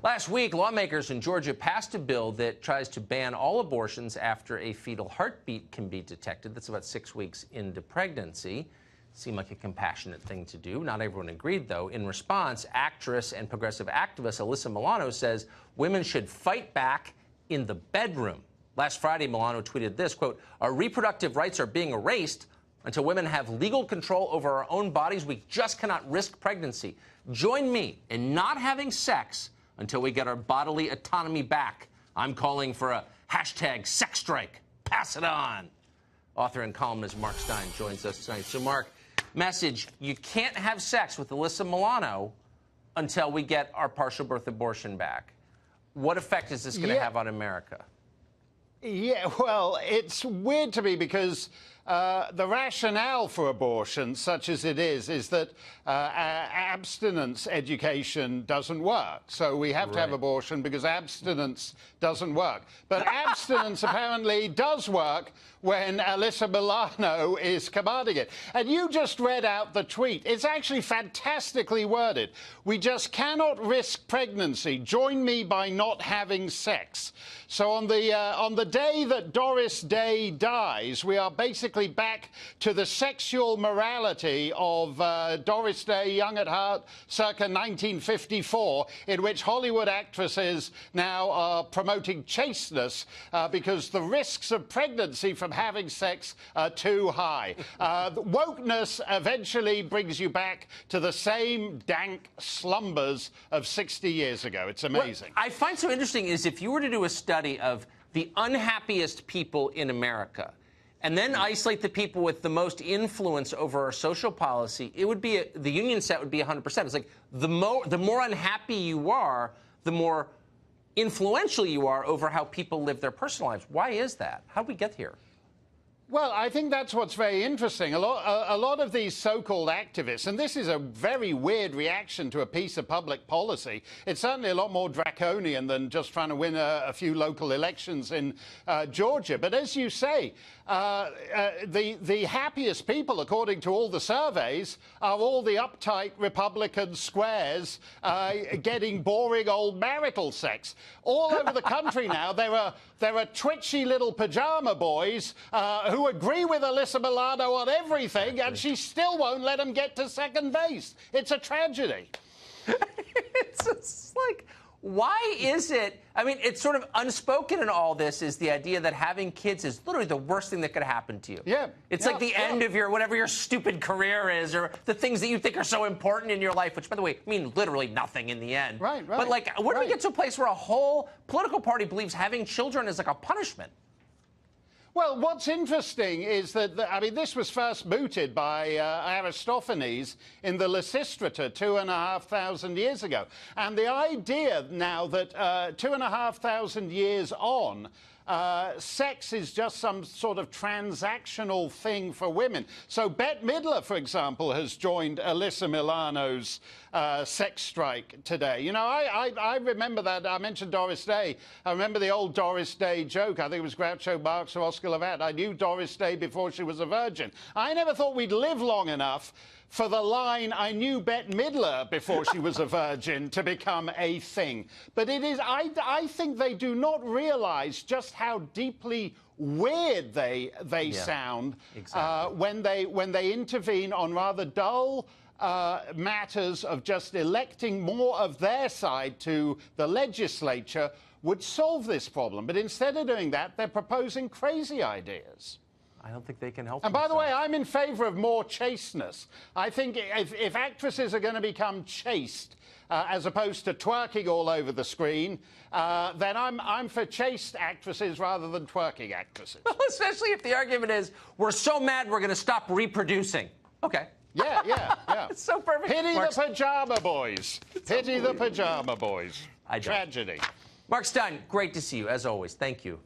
Last week, lawmakers in Georgia passed a bill that tries to ban all abortions after a fetal heartbeat can be detected. That's about 6 weeks into pregnancy. Seemed like a compassionate thing to do. Not everyone agreed, though. In response, actress and progressive activist Alyssa Milano says women should fight back in the bedroom. Last Friday, Milano tweeted this, quote, "Our reproductive rights are being erased. Until women have legal control over our own bodies, we just cannot risk pregnancy. Join me in not having sex until we get our bodily autonomy back. I'm calling for a hashtag sex strike. Pass it on." Author and columnist Mark Steyn joins us tonight. So, Mark, message, you can't have sex with Alyssa Milano until we get our partial birth abortion back. What effect is this going to have on America? Yeah, well, it's weird to me because the rationale for abortion, such as it is that abstinence education doesn't work. So we have to have abortion because abstinence doesn't work. But abstinence apparently does work when Alyssa Milano is commanding it. And you just read out the tweet. It's actually fantastically worded. "We just cannot risk pregnancy. Join me by not having sex." So on the day that Doris Day dies, we are basically back to the sexual morality of Doris Day, young at heart, circa 1954, in which Hollywood actresses now are promoting chasteness because the risks of pregnancy from having sex are too high. Wokeness eventually brings you back to the same dank slumbers of 60 years ago. It's amazing. What I find so interesting is if you were to do a study of the unhappiest people in America and then isolate the people with the most influence over our social policy, it would be the union set would be 100%. It's like the more unhappy you are, the more influential you are over how people live their personal lives. Why is that? How did we get here? Well, I think that's what's very interesting. A lot of these so-called activists, and this is a very weird reaction to a piece of public policy. It's certainly a lot more draconian than just trying to win a few local elections in Georgia. But as you say, the happiest people, according to all the surveys, are all the uptight Republican squares getting boring old marital sex. All over the country now, there are twitchy little pajama boys who agree with Alyssa Milano on everything, and she still won't let them get to second base. It's a tragedy. It's just like, why is it? I mean, it's sort of unspoken in all this is the idea that having kids is literally the worst thing that could happen to you. Yeah. It's like the end of whatever your stupid career is, or the things that you think are so important in your life, which, by the way, mean literally nothing in the end. Right. But, like, where do we get to a place where a whole political party believes having children is like a punishment? Well, what's interesting is that, I mean, this was first mooted by Aristophanes in the Lysistrata 2,500 years ago. And the idea now that 2,500 years on, sex is just some sort of transactional thing for women. So Bette Midler, for example, has joined Alyssa Milano's sex strike today. You know, I remember that. I mentioned Doris Day. I remember the old Doris Day joke. I think it was Groucho Marx or Oscar Levant. I knew Doris Day before she was a virgin. I never thought we'd live long enough for the line, "I knew Bette Midler before she was a virgin," to become a thing. But it is, I think they do not realize just how deeply weird they sound when they intervene on rather dull matters of just electing more of their side to the legislature would solve this problem. But instead of doing that, they're proposing crazy ideas. I don't think they can help. And by the way, I'm in favor of more chasteness. I think if actresses are going to become chaste, as opposed to twerking all over the screen, then I'm for chaste actresses rather than twerking actresses. Well, especially if the argument is, we're so mad we're going to stop reproducing. Okay. Yeah. It's so perfect. Pity the pajama boys. Pity the pajama boys. I don't. Tragedy. Mark Steyn, great to see you, as always. Thank you.